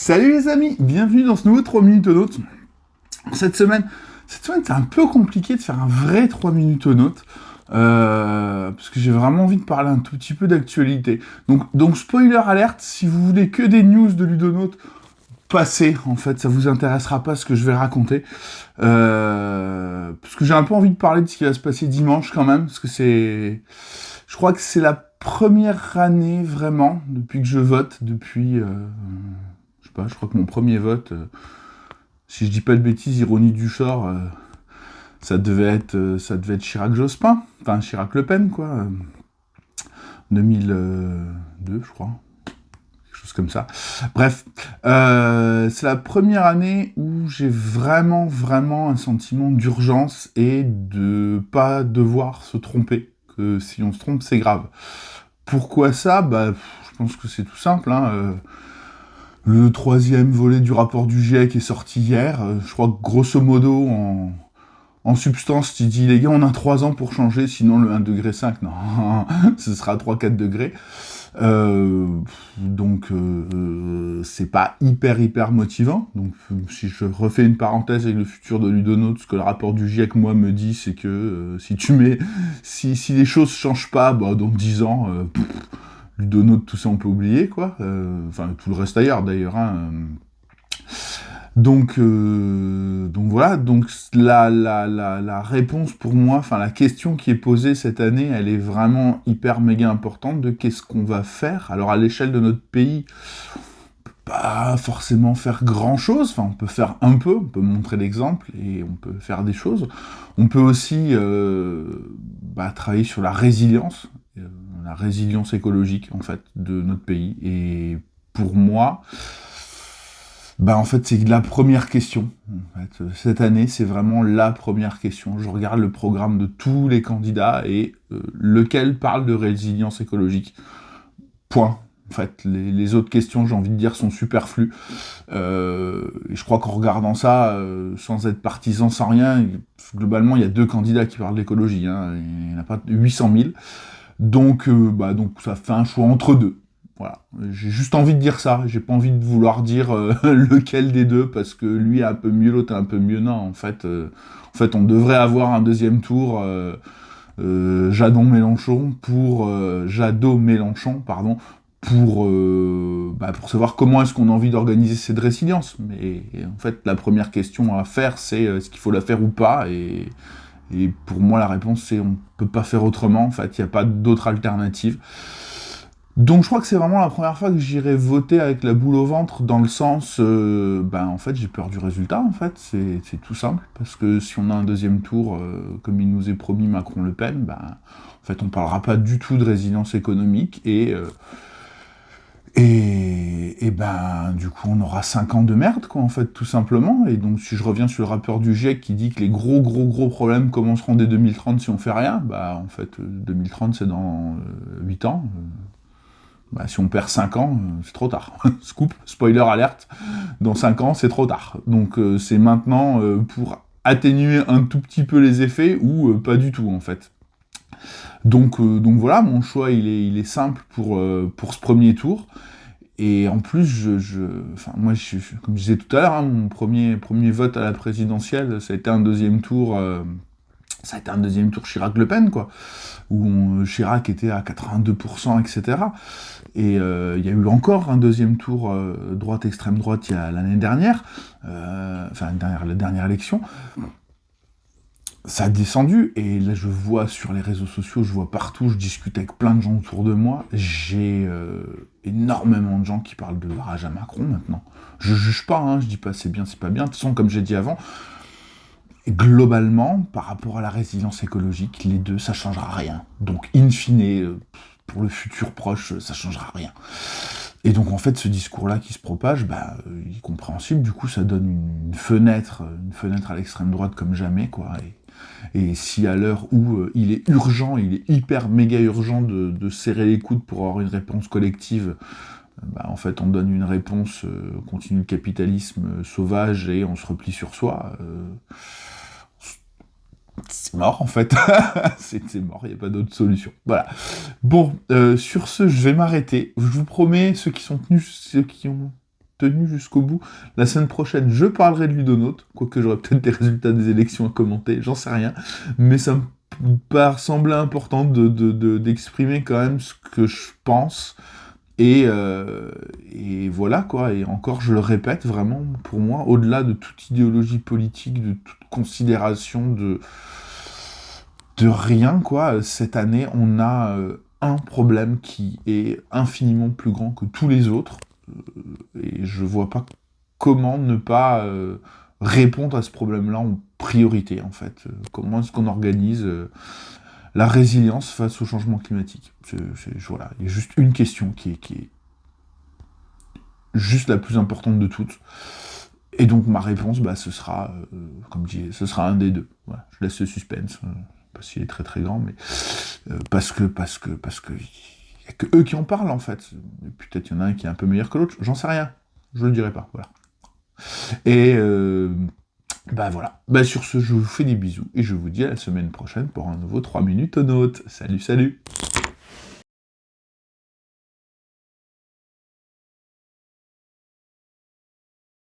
Salut les amis, bienvenue dans ce nouveau 3 minutes au note. Cette semaine, c'est un peu compliqué de faire un vrai 3 minutes au note, parce que j'ai vraiment envie de parler un tout petit peu d'actualité. Donc spoiler alerte, si vous voulez que des news de Ludonote, passez, en fait, ça vous intéressera pas ce que je vais raconter. Parce que j'ai un peu envie de parler de ce qui va se passer dimanche quand même, parce que je crois que c'est la première année vraiment, depuis que je vote, je sais pas, je crois que mon premier vote, si je dis pas de bêtises, ironie du sort, ça devait être Chirac-Jospin, enfin Chirac-Le Pen, quoi, 2002, je crois, quelque chose comme ça. Bref, c'est la première année où j'ai vraiment, vraiment un sentiment d'urgence et de pas devoir se tromper, que si on se trompe, c'est grave. Pourquoi ça ? Bah, je pense que c'est tout simple, hein. Le troisième volet du rapport du GIEC est sorti hier. Je crois que grosso modo, en substance, tu dis les gars, on a 3 ans pour changer, sinon le 1,5 degré, non, ce sera 3-4 degrés. C'est pas hyper motivant. Donc si je refais une parenthèse avec le futur de Ludonote, ce que le rapport du GIEC, moi, me dit, c'est que si les choses changent pas, bah, dans 10 ans, Ludonote, tout ça, on peut oublier, quoi. Enfin, tout le reste ailleurs, d'ailleurs, hein. Donc voilà, donc la réponse pour moi, enfin la question qui est posée cette année, elle est vraiment hyper méga importante de qu'est-ce qu'on va faire. Alors à l'échelle de notre pays, on peut pas forcément faire grand-chose, enfin on peut faire un peu, on peut montrer l'exemple et on peut faire des choses. On peut aussi travailler sur la résilience écologique en fait de notre pays. Et pour moi, en fait, c'est la première question. En fait, cette année, c'est vraiment la première question. Je regarde le programme de tous les candidats et lequel parle de résilience écologique. Point. En fait, les autres questions, j'ai envie de dire, sont superflues. Et je crois qu'en regardant ça, sans être partisan, sans rien, globalement, il y a 2 candidats qui parlent d'écologie. Hein, il n'y en a pas 800 000. Donc ça fait un choix entre deux. Voilà, j'ai juste envie de dire ça, j'ai pas envie de vouloir dire lequel des deux, parce que lui est un peu mieux, l'autre est un peu mieux. Non, en fait, on devrait avoir un deuxième tour Jadot-Mélenchon pardon, pour savoir comment est-ce qu'on a envie d'organiser cette résilience. Mais en fait, la première question à faire, c'est est-ce qu'il faut la faire ou pas, et pour moi, la réponse, c'est on peut pas faire autrement. En fait, il n'y a pas d'autre alternative. Donc je crois que c'est vraiment la première fois que j'irai voter avec la boule au ventre, dans le sens, en fait, j'ai peur du résultat, en fait, c'est tout simple, parce que si on a un deuxième tour, comme il nous est promis Macron-Le Pen, en fait, on parlera pas du tout de résilience économique, du coup, on aura 5 ans de merde, quoi, en fait, tout simplement. Et donc, si je reviens sur le rapport du GIEC qui dit que les gros problèmes commenceront dès 2030 si on fait rien, en fait, 2030, c'est dans 8 ans. Si on perd 5 ans, c'est trop tard. Scoop, spoiler alerte, dans 5 ans, c'est trop tard. Donc, c'est maintenant pour atténuer un tout petit peu les effets, ou pas du tout, en fait. Donc voilà, mon choix, il est simple pour ce premier tour. Et en plus, moi, comme je disais tout à l'heure, hein, mon premier vote à la présidentielle, ça a été un deuxième tour Chirac-Le Pen, quoi, où Chirac était à 82%, etc. Et il y a eu encore un deuxième tour extrême droite l'année dernière, la dernière élection. Ça a descendu, et là je vois sur les réseaux sociaux, je vois partout, je discute avec plein de gens autour de moi, j'ai énormément de gens qui parlent de rage à Macron maintenant. Je juge pas, hein, je dis pas c'est bien, c'est pas bien, de toute façon comme j'ai dit avant, globalement, par rapport à la résilience écologique, les deux, ça changera rien. Donc in fine, pour le futur proche, ça changera rien. Et donc en fait, ce discours-là qui se propage, il est compréhensible, du coup ça donne une fenêtre à l'extrême droite comme jamais, quoi. Et si à l'heure où il est urgent, il est hyper méga urgent de serrer les coudes pour avoir une réponse collective, en fait on donne une réponse, on continue le capitalisme sauvage et on se replie sur soi, c'est mort en fait. c'est mort, il n'y a pas d'autre solution. Voilà. Bon, sur ce, je vais m'arrêter. Je vous promets, ceux qui ont tenu jusqu'au bout. La semaine prochaine, je parlerai de Ludonote, quoique j'aurai peut-être des résultats des élections à commenter, j'en sais rien, mais ça me semblait important d'exprimer quand même ce que je pense, et voilà quoi, et encore je le répète, vraiment, pour moi, au-delà de toute idéologie politique, de toute considération de rien, quoi, cette année, on a un problème qui est infiniment plus grand que tous les autres, et je vois pas comment ne pas répondre à ce problème-là en priorité, en fait. Comment est-ce qu'on organise la résilience face au changement climatique? Voilà, il y a juste une question qui est juste la plus importante de toutes. Et donc ma réponse, bah, ce sera, comme je dis, ce sera un des deux. Voilà, je laisse le suspense, parce qu'il est très très grand, mais parce que y a que eux qui en parlent en fait. Peut-être il y en a un qui est un peu meilleur que l'autre, j'en sais rien. Je le dirai pas, voilà. Et bah voilà. Bah sur ce, je vous fais des bisous et je vous dis à la semaine prochaine pour un nouveau 3 minutes au note. Salut, salut!